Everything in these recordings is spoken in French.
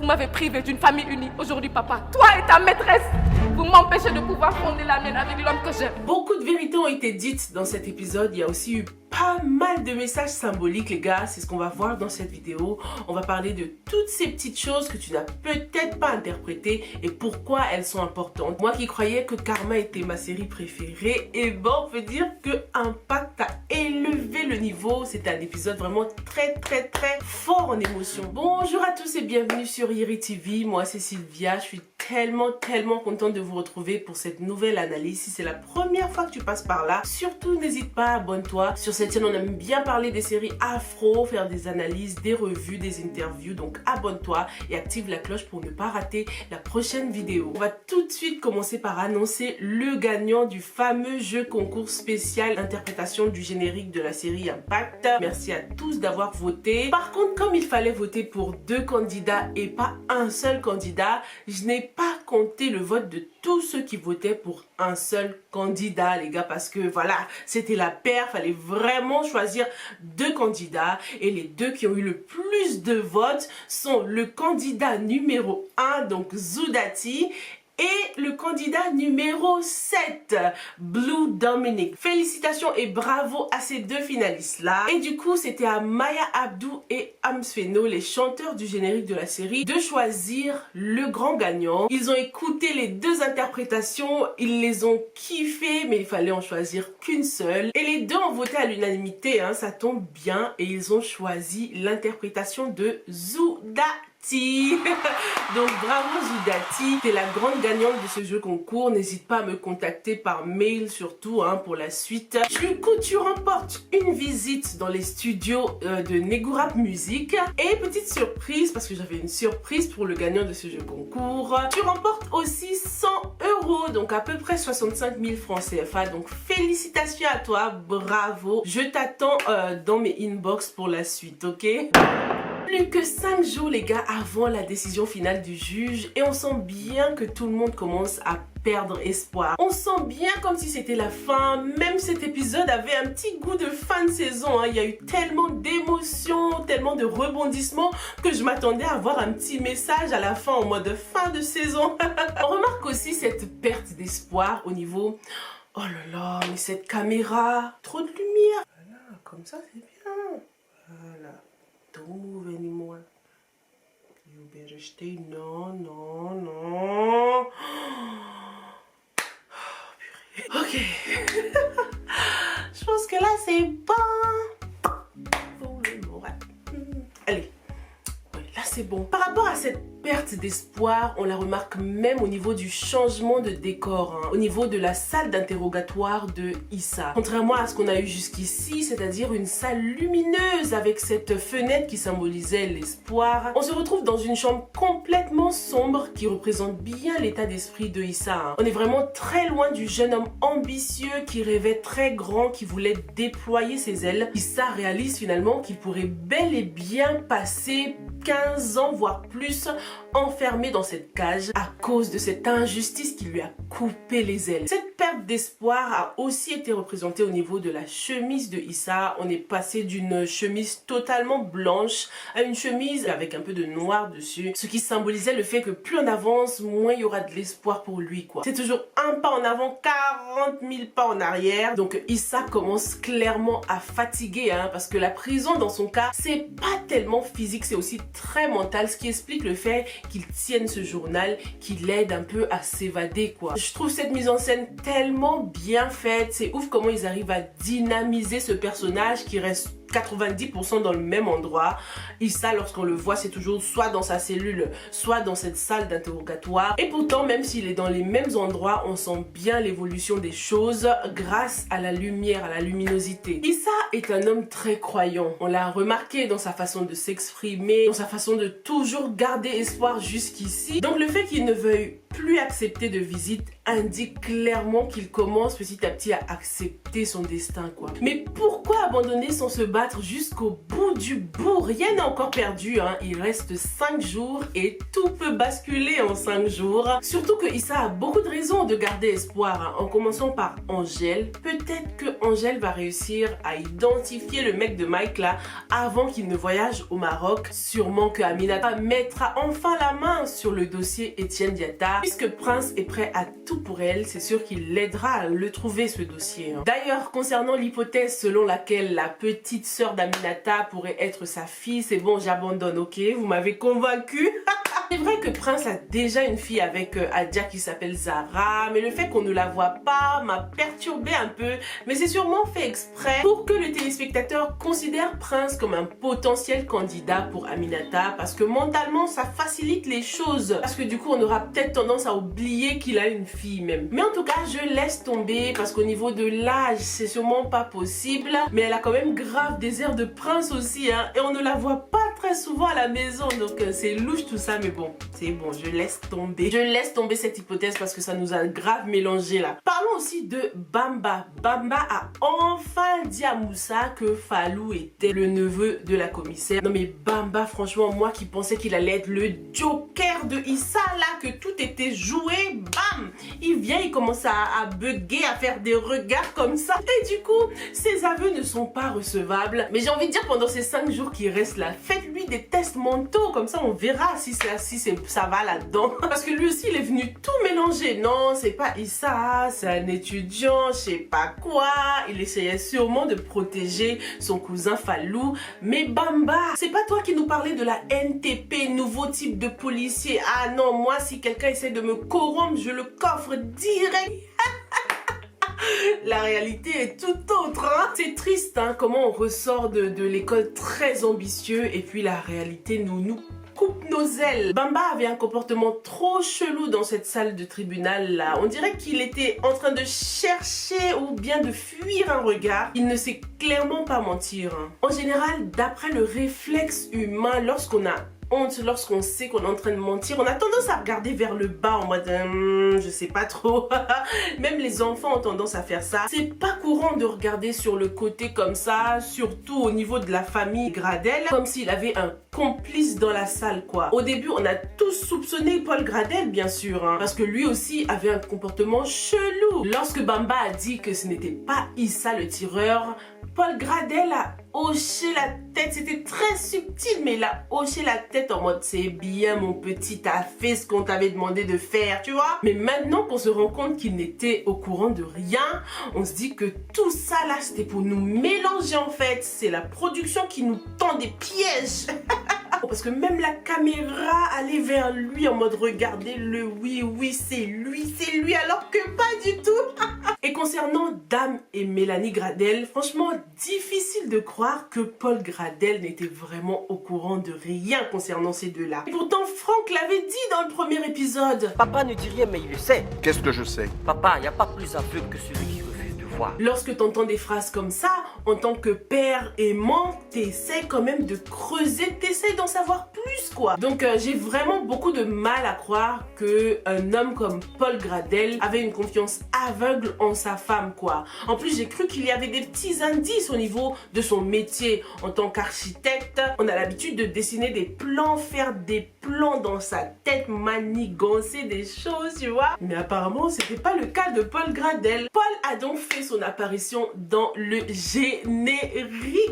Vous m'avez privé d'une famille unie. Aujourd'hui, papa, toi et ta maîtresse, vous m'empêchez de pouvoir fonder la mienne avec l'homme que j'aime. Beaucoup de vérités ont été dites dans cet épisode. Il y a aussi eu pas mal de messages symboliques, les gars. C'est ce qu'on va voir dans cette vidéo. On va parler de toutes ces petites choses que tu n'as peut-être pas interprétées et pourquoi elles sont importantes. Moi qui croyais que Karma était ma série préférée, et bon, on peut dire que Impact a élevé le niveau. C'est un épisode vraiment très fort en émotion. Bonjour à tous et bienvenue sur Yeri TV. Moi c'est Sylvia. Je suis tellement contente de vous retrouver pour cette nouvelle analyse. Si c'est la première fois que tu passes par là, surtout n'hésite pas, abonne-toi. Sur cette chaîne, on aime bien parler des séries afro, faire des analyses, des revues, des interviews. Donc abonne-toi et active la cloche pour ne pas rater la prochaine vidéo. On va tout de suite commencer par annoncer le gagnant du fameux jeu concours spécial interprétation du générique de la série Impact. Merci à tous d'avoir voté. Par contre, comme il fallait voter pour 2 candidats et pas un seul candidat, je n'ai pas compté le vote de tous ceux qui votaient pour un seul candidat, les gars, parce que voilà, c'était la paire, fallait vraiment choisir 2 candidats et les 2 qui ont eu le plus de votes sont le candidat numéro 1, donc Zoudati, et le candidat numéro 7, Blue Dominic. Félicitations et bravo à ces 2 finalistes-là. Et du coup, c'était à Maya Abdou et Amsfeno, les chanteurs du générique de la série, de choisir le grand gagnant. Ils ont écouté les 2 interprétations, ils les ont kiffées, mais il fallait en choisir qu'une seule. Et les 2 ont voté à l'unanimité, hein, ça tombe bien, et ils ont choisi l'interprétation de Zoudati. Donc bravo Zoudati, t'es la grande gagnante de ce jeu concours. N'hésite pas à me contacter par mail surtout, hein, pour la suite. Du coup, tu remportes une visite dans les studios de Negurap Music. Et petite surprise, parce que j'avais une surprise pour le gagnant de ce jeu concours, tu remportes aussi 100 €, donc à peu près 65 000 francs CFA. Donc félicitations à toi, bravo. Je t'attends dans mes inbox pour la suite, ok? Plus que 5 jours, les gars, avant la décision finale du juge, et on sent bien que tout le monde commence à perdre espoir. On sent bien comme si c'était la fin. Même cet épisode avait un petit goût de fin de saison, hein. Il y a eu tellement d'émotions, tellement de rebondissements que je m'attendais à voir un petit message à la fin en mode fin de saison. On remarque aussi cette perte d'espoir au niveau... Oh là là, mais cette caméra, trop de lumière. Voilà, comme ça c'est bien. Voilà. Don't move anymore. You better stay. Non. Oh, purée. Ok. Je pense que là, c'est bon. Pour le moral. Allez. Ouais, là, c'est bon. Par rapport à cette perte d'espoir, on la remarque même au niveau du changement de décor, hein, au niveau de la salle d'interrogatoire de Issa. Contrairement à ce qu'on a eu jusqu'ici, c'est-à-dire une salle lumineuse avec cette fenêtre qui symbolisait l'espoir, on se retrouve dans une chambre complètement sombre qui représente bien l'état d'esprit de Issa. Hein. On est vraiment très loin du jeune homme ambitieux qui rêvait très grand, qui voulait déployer ses ailes. Issa réalise finalement qu'il pourrait bel et bien passer 15 ans, voire plus, enfermé dans cette cage à cause de cette injustice qui lui a coupé les ailes. Cette perte d'espoir a aussi été représentée au niveau de la chemise de Issa. On est passé d'une chemise totalement blanche à une chemise avec un peu de noir dessus, ce qui symbolisait le fait que plus on avance, moins il y aura de l'espoir pour lui, quoi. C'est toujours un pas en avant, 40 000 pas en arrière. Donc Issa commence clairement à fatiguer, hein, parce que la prison dans son cas, c'est pas tellement physique, c'est aussi très mental, ce qui explique le fait qu'il tienne ce journal, qu'il l'aide un peu à s'évader, quoi. Je trouve cette mise en scène tellement bien faite. C'est ouf comment ils arrivent à dynamiser ce personnage qui reste 90% dans le même endroit. Issa, lorsqu'on le voit, c'est toujours soit dans sa cellule, soit dans cette salle d'interrogatoire. Et pourtant, même s'il est dans les mêmes endroits, on sent bien l'évolution des choses grâce à la lumière, à la luminosité. Issa est un homme très croyant. On l'a remarqué dans sa façon de s'exprimer, dans sa façon de toujours garder espoir jusqu'ici. Donc le fait qu'il ne veuille plus accepter de visite indique clairement qu'il commence petit à petit à accepter son destin, quoi. Mais pourquoi abandonner sans se battre jusqu'au bout du bout? Rien n'est encore perdu, hein. Il reste 5 jours et tout peut basculer en 5 jours. Surtout que Issa a beaucoup de raisons de garder espoir, hein. En commençant par Angèle. Peut-être que Angèle va réussir à identifier le mec de Mike là avant qu'il ne voyage au Maroc. Sûrement que Aminata mettra enfin la main sur le dossier Etienne Diatta. Puisque Prince est prêt à tout pour elle, c'est sûr qu'il l'aidera à le trouver, ce dossier, hein. D'ailleurs, concernant l'hypothèse selon laquelle la petite sœur d'Aminata pourrait être sa fille, c'est bon, j'abandonne, ok? Vous m'avez convaincu. C'est vrai que Prince a déjà une fille avec Adia qui s'appelle Zara, mais le fait qu'on ne la voit pas m'a perturbé un peu, mais c'est sûrement fait exprès pour que le téléspectateur considère Prince comme un potentiel candidat pour Aminata, parce que mentalement ça facilite les choses, parce que du coup on aura peut-être tendance à oublier qu'il a une fille même. Mais en tout cas je laisse tomber, parce qu'au niveau de l'âge c'est sûrement pas possible, mais elle a quand même grave des airs de Prince aussi, hein, et on ne la voit pas très souvent à la maison, donc c'est louche tout ça, mais bon, c'est bon, je laisse tomber. Je laisse tomber cette hypothèse parce que ça nous a grave mélangé là. Parlons aussi de Bamba. Bamba a enfin dit à Moussa que Fallou était le neveu de la commissaire. Non mais Bamba, franchement, moi qui pensais qu'il allait être le joker de Issa là, que tout était joué, bam, il vient, il commence à bugger, à faire des regards comme ça. Et du coup, ses aveux ne sont pas recevables. Mais j'ai envie de dire, pendant ces 5 jours qui restent là, faites-lui des tests mentaux, comme ça on verra si ça va là-dedans. Parce que lui aussi il est venu tout mélanger. Non, c'est pas Issa, c'est un étudiant, je sais pas quoi. Il essayait sûrement de protéger son cousin Fallou. Mais Bamba, c'est pas toi qui nous parlais de la NTP, nouveau type de policier. Ah non, moi si quelqu'un essaie de me corrompre, je le coffre direct. La réalité est tout autre, hein. C'est triste, hein, comment on ressort de l'école très ambitieux et puis la réalité nous coupe nos ailes. Bamba avait un comportement trop chelou dans cette salle de tribunal là. On dirait qu'il était en train de chercher ou bien de fuir un regard. Il ne sait clairement pas mentir, hein. En général, d'après le réflexe humain, lorsqu'on a honte, lorsqu'on sait qu'on est en train de mentir, on a tendance à regarder vers le bas en mode je sais pas trop. Même les enfants ont tendance à faire ça. C'est pas courant de regarder sur le côté comme ça, surtout au niveau de la famille Gradel, comme s'il avait un complice dans la salle, quoi. Au début, on a tous soupçonné Paul Gradel, bien sûr, hein, parce que lui aussi avait un comportement chelou. Lorsque Bamba a dit que ce n'était pas Issa le tireur, Paul Gradel a hoché la tête. C'était très subtil, mais il a hoché la tête en mode c'est bien mon petit, t'as fait ce qu'on t'avait demandé de faire, tu vois. Mais maintenant qu'on se rend compte qu'il n'était au courant de rien, on se dit que tout ça là c'était pour nous mélanger en fait. C'est la production qui nous tend des pièges. Parce que même la caméra allait vers lui en mode regardez-le, oui c'est lui, alors que pas du tout. Et concernant Dame et Mélanie Gradel, franchement difficile de croire que Paul Gradel n'était vraiment au courant de rien concernant ces deux-là. Et pourtant Franck l'avait dit dans le premier épisode. Papa ne dit rien mais il le sait. Qu'est-ce que je sais? Papa, il n'y a pas plus aveugle que celui qui refuse de voir. Lorsque tu entends des phrases comme ça, en tant que père aimant, t'essaies quand même de creuser, t'essaies d'en savoir plus, quoi. Donc j'ai vraiment beaucoup de mal à croire qu'un homme comme Paul Gradel avait une confiance aveugle en sa femme, quoi. En plus, j'ai cru qu'il y avait des petits indices au niveau de son métier. En tant qu'architecte, on a l'habitude de dessiner des plans, faire des plans dans sa tête, manigancer des choses, tu vois. Mais apparemment, c'était pas le cas de Paul Gradel. Paul a donc fait son apparition dans le générique.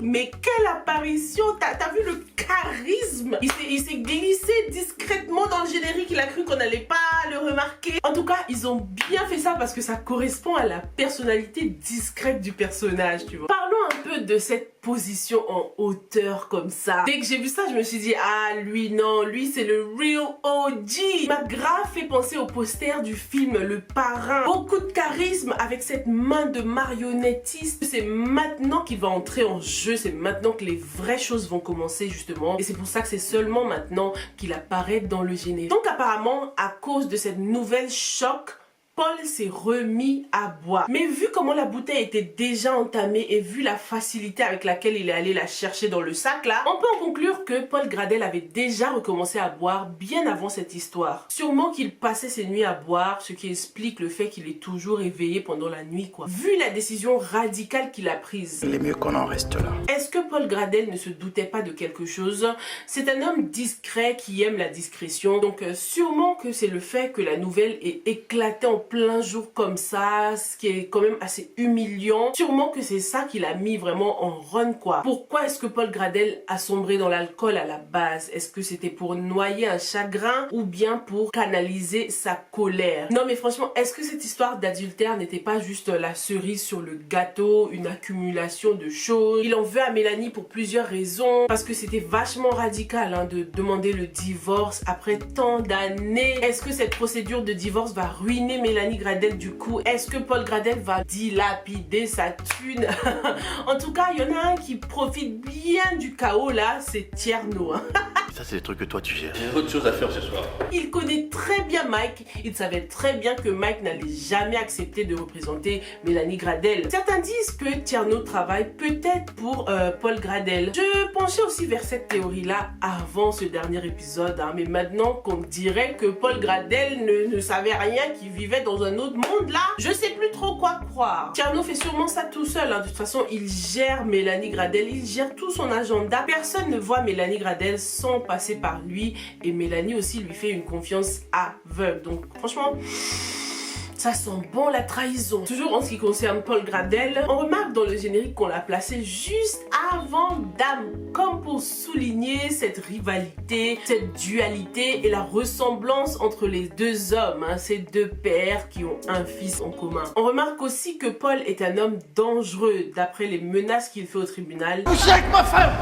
Mais quelle apparition! T'as vu le charisme? Il s'est glissé discrètement dans le générique. Il a cru qu'on n'allait pas le remarquer. En tout cas, ils ont bien fait ça parce que ça correspond à la personnalité discrète du personnage, tu vois. Parlons un peu de cette position en hauteur comme ça. Dès que j'ai vu ça, je me suis dit ah lui non, lui c'est le real OG. Il m'a grave fait penser au poster du film Le Parrain. Beaucoup de charisme avec cette main de marionnettiste. C'est maintenant qu'il va entrer en jeu, c'est maintenant que les vraies choses vont commencer justement. Et c'est pour ça que c'est seulement maintenant qu'il apparaît dans le générique. Donc apparemment, à cause de cette nouvelle choc, Paul s'est remis à boire. Mais vu comment la bouteille était déjà entamée et vu la facilité avec laquelle il est allé la chercher dans le sac là, on peut en conclure que Paul Gradel avait déjà recommencé à boire bien avant cette histoire. Sûrement qu'il passait ses nuits à boire, ce qui explique le fait qu'il est toujours éveillé pendant la nuit quoi. Vu la décision radicale qu'il a prise, il est mieux qu'on en reste là. Est-ce que Paul Gradel ne se doutait pas de quelque chose? C'est un homme discret qui aime la discrétion, donc sûrement que c'est le fait que la nouvelle est éclatée en plein jour comme ça, ce qui est quand même assez humiliant. Sûrement que c'est ça qui l'a mis vraiment en run quoi. Pourquoi est-ce que Paul Gradel a sombré dans l'alcool à la base? Est-ce que c'était pour noyer un chagrin ou bien pour canaliser sa colère? Non mais franchement, est-ce que cette histoire d'adultère n'était pas juste la cerise sur le gâteau, une accumulation de choses? Il en veut à Mélanie pour plusieurs raisons, parce que c'était vachement radical hein, de demander le divorce après tant d'années. Est-ce que cette procédure de divorce va ruiner Mélanie Gradel du coup? Est-ce que Paul Gradel va dilapider sa thune? En tout cas, il y en a un qui profite bien du chaos là, c'est Tierno. Ça, c'est des trucs que toi tu gères. J'ai autre chose à faire ce soir. Il connaît très bien Mike. Il savait très bien que Mike n'allait jamais accepter de représenter Mélanie Gradel. Certains disent que Tierno travaille peut-être pour Paul Gradel. Je penchais aussi vers cette théorie-là avant ce dernier épisode. Hein, mais maintenant qu'on dirait que Paul Gradel ne savait rien, qu'il vivait dans un autre monde là, je sais plus trop quoi croire. Tierno fait sûrement ça tout seul. Hein. De toute façon, il gère Mélanie Gradel. Il gère tout son agenda. Personne ne voit Mélanie Gradel sans passer par lui, et Mélanie aussi lui fait une confiance aveugle. Donc franchement, ça sent bon la trahison. Toujours en ce qui concerne Paul Gradel, on remarque dans le générique qu'on l'a placé juste avant Dame, comme pour souligner cette rivalité, cette dualité et la ressemblance entre les deux hommes, hein, ces deux pères qui ont un fils en commun. On remarque aussi que Paul est un homme dangereux d'après les menaces qu'il fait au tribunal. Couchez avec ma femme!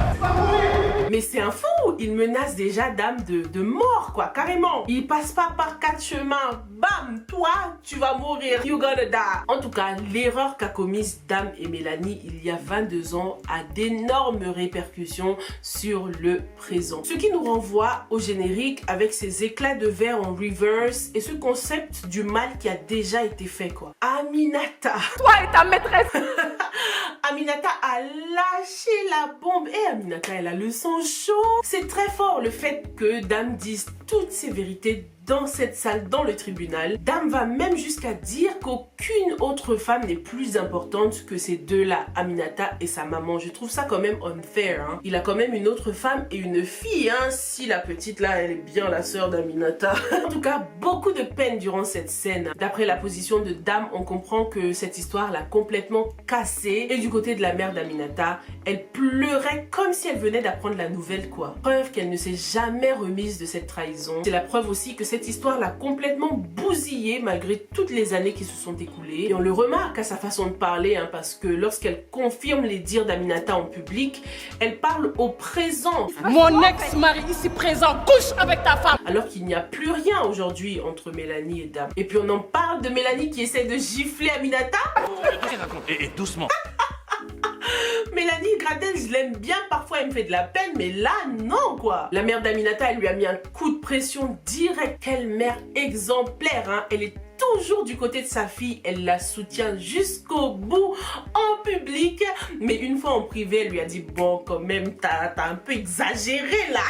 Mais c'est un fou, il menace déjà Dame de mort quoi, carrément. Il passe pas par 4 chemins, bam, toi tu vas mourir, you gonna die. En tout cas, l'erreur qu'a commise Dame et Mélanie il y a 22 ans a d'énormes répercussions sur le présent. Ce qui nous renvoie au générique avec ses éclats de verre en reverse et ce concept du mal qui a déjà été fait quoi. Aminata. Toi et ta maîtresse. Aminata a lâché la bombe et Aminata elle a le sang chaud. C'est très fort le fait que Dame dise toutes ces vérités dans cette salle, dans le tribunal. Dame va même jusqu'à dire qu'aucune autre femme n'est plus importante que ces deux-là, Aminata et sa maman. Je trouve ça quand même unfair. Hein. Il a quand même une autre femme et une fille. Hein, si la petite là, elle est bien la sœur d'Aminata. En tout cas, beaucoup de peine durant cette scène. D'après la position de Dame, on comprend que cette histoire l'a complètement cassée. Et du côté de la mère d'Aminata, elle pleurait comme si elle venait d'apprendre la nouvelle quoi. Preuve qu'elle ne s'est jamais remise de cette trahison. C'est la preuve aussi que cette histoire l'a complètement bousillée malgré toutes les années qui se sont écoulées. Et on le remarque à sa façon de parler, hein, parce que lorsqu'elle confirme les dires d'Aminata en public, elle parle au présent. Mon ex-mari ici présent couche avec ta femme. Alors qu'il n'y a plus rien aujourd'hui entre Mélanie et Dame. Et puis on en parle de Mélanie qui essaie de gifler Aminata. Et doucement. Mélanie Gradel, je l'aime bien, parfois elle me fait de la peine, mais là, non quoi. La mère d'Aminata, elle lui a mis un coup de pression direct. Quelle mère exemplaire, hein. Elle est toujours du côté de sa fille, elle la soutient jusqu'au bout en public, mais une fois en privé, elle lui a dit bon, quand même, t'as un peu exagéré là.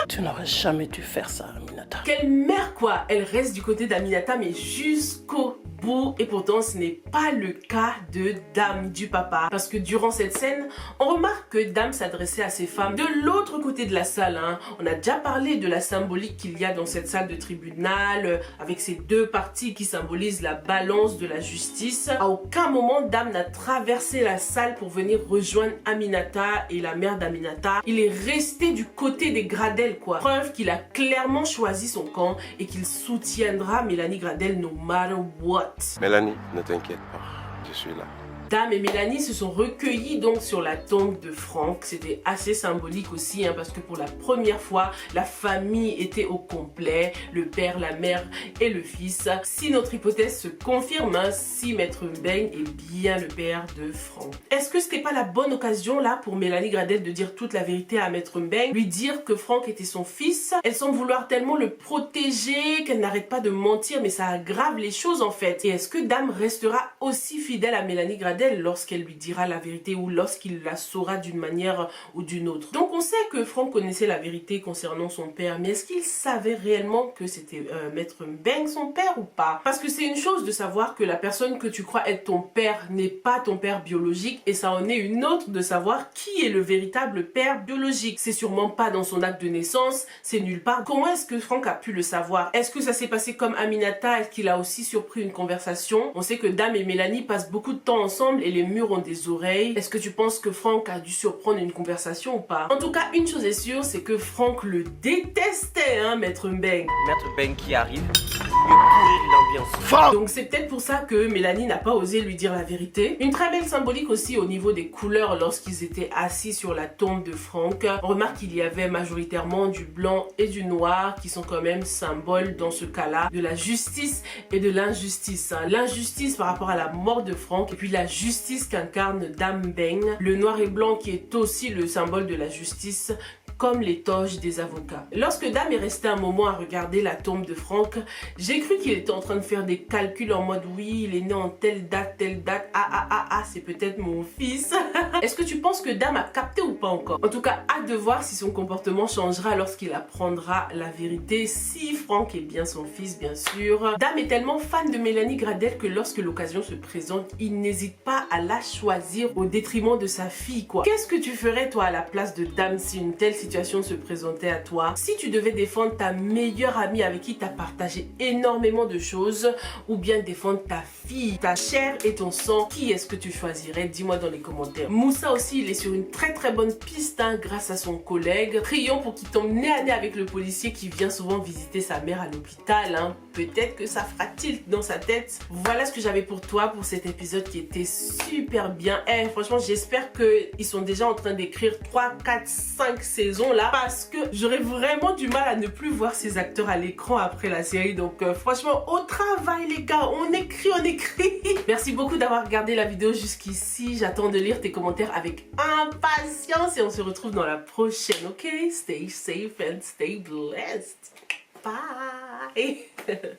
Tu n'aurais jamais dû faire ça, Aminata. Quelle mère quoi. Elle reste du côté d'Aminata, mais jusqu'au bout. Et pourtant, ce n'est pas le cas de Dame du papa. Parce que durant cette scène, on remarque que Dame s'adressait à ses femmes de l'autre côté de la salle. Hein. On a déjà parlé de la symbolique qu'il y a dans cette salle de tribunal, avec ces deux parties qui symbolisent la balance de la justice. À aucun moment, Dame n'a traversé la salle pour venir rejoindre Aminata et la mère d'Aminata. Il est resté du côté des Gradel, quoi. Preuve qu'il a clairement choisi son camp et qu'il soutiendra Mélanie Gradel no matter what. Mélanie, ne t'inquiète pas, je suis là. Dame et Mélanie se sont recueillis donc sur la tombe de Franck. C'était assez symbolique aussi parce que pour la première fois, la famille était au complet, le père, la mère et le fils. Si notre hypothèse se confirme, si Maître Mbeng est bien le père de Franck. Est-ce que c'était pas la bonne occasion là pour Mélanie Gradel de dire toute la vérité à Maître Mbeng, lui dire que Franck était son fils? Elle semble vouloir tellement le protéger qu'elle n'arrête pas de mentir, mais ça aggrave les choses en fait. Et est-ce que Dame restera aussi fidèle à Mélanie Gradel lorsqu'elle lui dira la vérité ou lorsqu'il la saura d'une manière ou d'une autre? Donc on sait que Franck connaissait la vérité concernant son père, mais est-ce qu'il savait réellement que c'était Maître Mbeng son père ou pas? Parce que c'est une chose de savoir que la personne que tu crois être ton père n'est pas ton père biologique, et ça en est une autre de savoir qui est le véritable père biologique. C'est sûrement pas dans son acte de naissance, c'est nulle part. Comment est-ce que Franck a pu le savoir? Est-ce que ça s'est passé comme Aminata? Est-ce qu'il a aussi surpris une conversation? On sait que Dame et Mélanie passent beaucoup de temps ensemble et les murs ont des oreilles. Est-ce que tu penses que Franck a dû surprendre une conversation ou pas? En tout cas, une chose est sûre, c'est que Franck le détestait, Maître Mbeng. Maître Mbeng qui arrive, mieux pourrir l'ambiance. Donc c'est peut-être pour ça que Mélanie n'a pas osé lui dire la vérité. Une très belle symbolique aussi au niveau des couleurs lorsqu'ils étaient assis sur la tombe de Franck. On remarque qu'il y avait majoritairement du blanc et du noir qui sont quand même symboles dans ce cas-là de la justice et de l'injustice. L'injustice par rapport à la mort de Franck et puis la justice qu'incarne Dame Mbeng. Le noir et blanc qui est aussi le symbole de la justice, comme les toges des avocats. Lorsque Dame est restée un moment à regarder la tombe de Franck, j'ai cru qu'il était en train de faire des calculs en mode oui, il est né en telle date, c'est peut-être mon fils. Est-ce que tu penses que Dame a capté ou pas encore? En tout cas, hâte de voir si son comportement changera lorsqu'il apprendra la vérité, si Franck est bien son fils, bien sûr. Dame est tellement fan de Mélanie Gradel que lorsque l'occasion se présente, il n'hésite pas à la choisir au détriment de sa fille, quoi. Qu'est-ce que tu ferais toi à la place de Dame si une telle situation se présentait à toi? Si tu devais défendre ta meilleure amie avec qui tu as partagé énormément de choses, ou bien défendre ta fille, ta chair et ton sang, qui est-ce que tu choisirais? Dis-moi dans les commentaires. Moussa aussi, il est sur une très bonne piste grâce à son collègue. Prions pour qu'il tombe nez à nez avec le policier qui vient souvent visiter sa mère à l'hôpital. Peut-être que ça fera tilt dans sa tête. Voilà ce que j'avais pour toi pour cet épisode qui était super bien. Franchement, j'espère qu'ils sont déjà en train d'écrire 3, 4, 5 saisons là, parce que j'aurais vraiment du mal à ne plus voir ces acteurs à l'écran après la série. Donc franchement, au travail les gars, on écrit. Merci beaucoup d'avoir regardé la vidéo jusqu'ici. J'attends de lire tes commentaires avec impatience et on se retrouve dans la prochaine, ok? Stay safe and stay blessed. Bye.